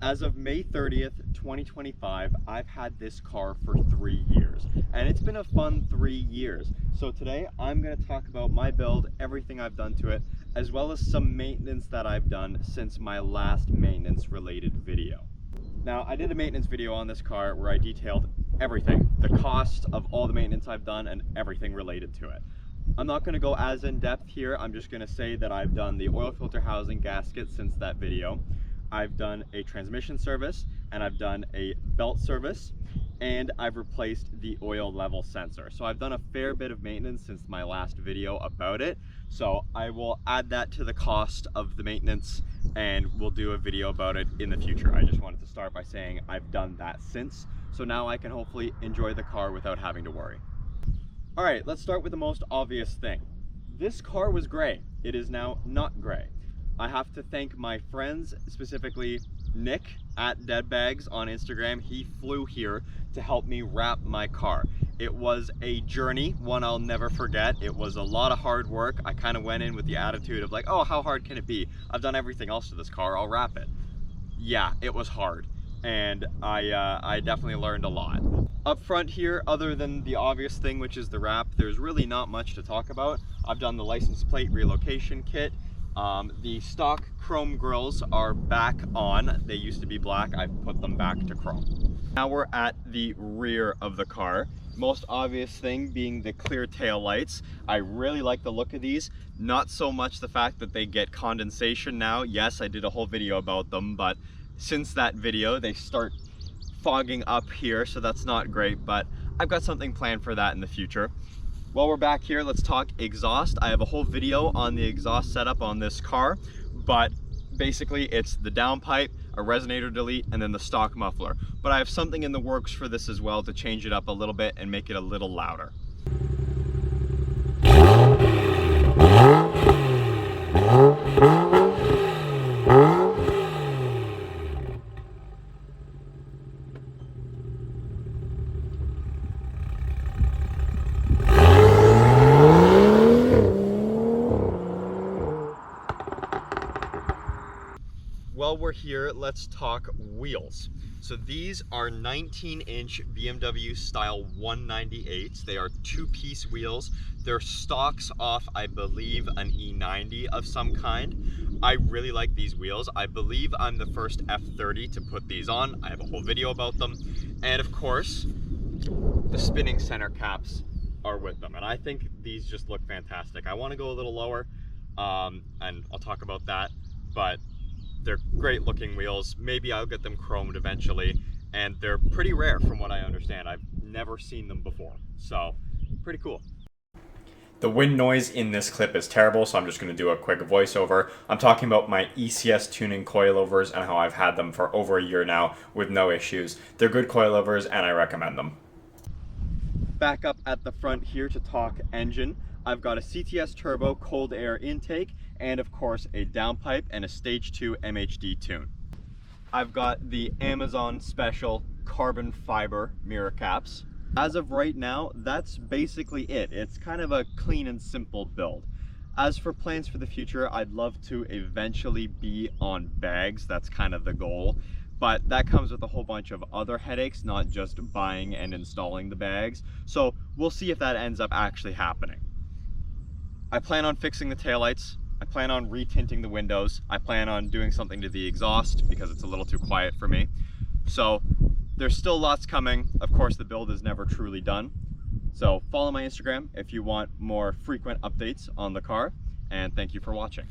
As of May 30th, 2025, I've had this car for 3 years, and it's been a fun 3 years. So today I'm going to talk about my build, everything I've done to it, as well as some maintenance that I've done since my last maintenance related video. Now, I did a maintenance video on this car where I detailed everything, the cost of all the maintenance I've done and everything related to it. I'm not going to go as in depth here. I'm just going to say that I've done the oil filter housing gasket since that video. I've done a transmission service, and I've done a belt service, and I've replaced the oil level sensor. So I've done a fair bit of maintenance since my last video about it. So I will add that to the cost of the maintenance, and we'll do a video about it in the future. I just wanted to start by saying I've done that since, so now I can hopefully enjoy the car without having to worry. All right, let's start with the most obvious thing. This car was gray. It is now not gray. I have to thank my friends, specifically Nick at Deadbags on Instagram. He flew here to help me wrap my car. It was a journey, one I'll never forget. It was a lot of hard work. I kind of went in with the attitude of like, oh, how hard can it be? I've done everything else to this car, I'll wrap it. Yeah, it was hard, and I definitely learned a lot. Up front here, other than the obvious thing, which is the wrap, there's really not much to talk about. I've done the license plate relocation kit. The stock chrome grills are back on. They used to be black. I've put them back to chrome. Now we're at the rear of the car. Most obvious thing being the clear tail lights. I really like the look of these. Not so much the fact that they get condensation now. Yes, I did a whole video about them, but since that video, they start fogging up here, so that's not great, but I've got something planned for that in the future. While we're back here, let's talk exhaust. I have a whole video on the exhaust setup on this car, but basically it's the downpipe, a resonator delete, and then the stock muffler. But I have something in the works for this as well to change it up a little bit and make it a little louder. While we're here, let's talk wheels. So these are 19-inch BMW style 198s. They are two-piece wheels. They're stocks off, I believe, an E90 of some kind. I really like these wheels. I believe I'm the first F30 to put these on. I have a whole video about them. And of course, the spinning center caps are with them. And I think these just look fantastic. I want to go a little lower, and I'll talk about that, but they're great looking wheels. Maybe I'll get them chromed eventually, and they're pretty rare from what I understand. I've never seen them before, so pretty cool. The wind noise in this clip is terrible, so I'm just going to do a quick voiceover. I'm talking about my ECS tuning coilovers and how I've had them for over a year now with no issues. They're good coilovers and I recommend them. Back up at the front here to talk engine. I've got a CTS turbo cold air intake, and of course a downpipe and a stage 2 MHD tune. I've got the Amazon special carbon fiber mirror caps. As of right now, that's basically it. It's kind of a clean and simple build. As for plans for the future, I'd love to eventually be on bags. That's kind of the goal. But that comes with a whole bunch of other headaches, not just buying and installing the bags. So we'll see if that ends up actually happening. I plan on fixing the taillights. I plan on retinting the windows. I plan on doing something to the exhaust because it's a little too quiet for me. So there's still lots coming. Of course, the build is never truly done. So follow my Instagram if you want more frequent updates on the car, and thank you for watching.